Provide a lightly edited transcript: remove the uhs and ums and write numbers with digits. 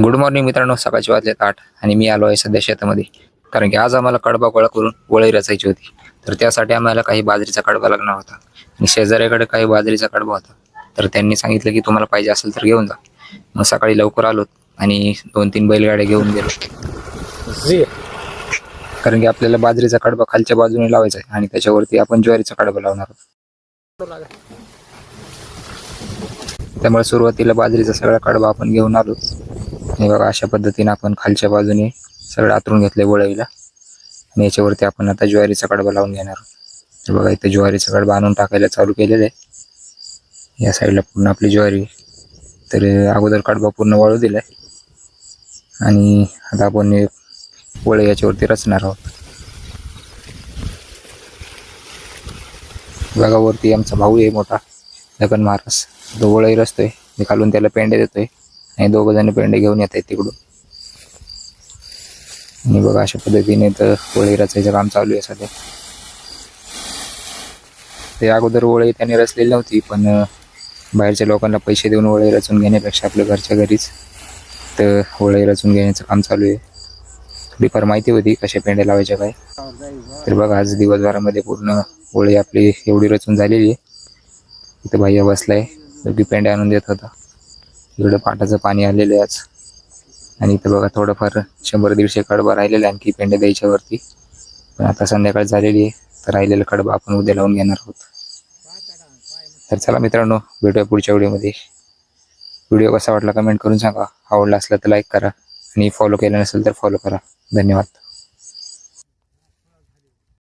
Good morning मित्रांनो, सकाळचे वाजलेत 8 आणि मी आलो आहे सध्या शेतामध्ये. कारण की आज आम्हाला कडबा गोळा करून वळई रचायची होती. तर त्यासाठी आम्हाला काही बाजरीचा कडबा लागणार होता आणि शेजाऱ्याकडे काही बाजरीचा कडबा होता. तर त्यांनी सांगितलं की तुम्हाला पाहिजे असेल तर घेऊन जा. मग सकाळी लवकर आलो आणि 2-3 बैलगाड्या घेऊन गेलो. कारण की आपल्याला बाजरीचा कडबा खालच्या बाजूने लावायचा आहे आणि त्याच्यावरती आपण ज्वारीचा कडबा लावणार आहोत. त्यामुळे सुरुवातीला बाजरीचा सगळा कडबा आपण घेऊन आलो. हे बघा, अशा पद्धतीने आपण खालच्या बाजूने सगळं आतरून घेतले वळईला आणि याच्यावरती आपण आता ज्वारीचा कडबा लावून घेणार आहोत. बघा, इथे ज्वारीचा कडबा आणून टाकायला चालू केलेलं आहे. या साईडला पूर्ण आपली ज्वारी. तर अगोदर कडबा पूर्ण वाळू दिलाय आणि आता आपण वळई याच्यावरती रचणार आहोत. बघा, वरती आमचा भाऊ आहे मोठा लगन महाराज, तो वळई रचतोय. मी खालून त्याला पेंडे देतोय आणि 2 जण पेंडे घेऊन येत आहेत तिकडून. आणि बघा, अशा पद्धतीने तर वळई रचायचं काम चालू आहे सध्या. ते अगोदर वळई त्याने रचलेली नव्हती, पण बाहेरच्या लोकांना पैसे देऊन वळई रचून घेण्यापेक्षा आपल्या घरच्या घरीच तर वळई रचून घेण्याचं काम चालू आहे. थोडीफार माहिती होती कशा पेंड्या लावायच्या काय. तर बघा, आज दिवसभरामध्ये पूर्ण वळई आपली एवढी रचून झालेली आहे. इथं भैया बसलाय, दोघी पेंड्या आणून देत होता. इकडं पाटाचं पाणी आलेलं आहे आज. आणि इथं बघा, थोडंफार 100-150 कडबा राहिलेला आणखी पेंड्या द्यायच्यावरती. पण आता संध्याकाळ झालेली आहे, तर राहिलेला कडबा आपण उद्या लावून घेणार आहोत. तर चला मित्रांनो, भेटूया पुढच्या व्हिडिओमध्ये. व्हिडिओ कसा वाटला कमेंट करून सांगा. आवडला असला तर लाईक करा आणि फॉलो केलं नसेल तर फॉलो करा. धन्यवाद.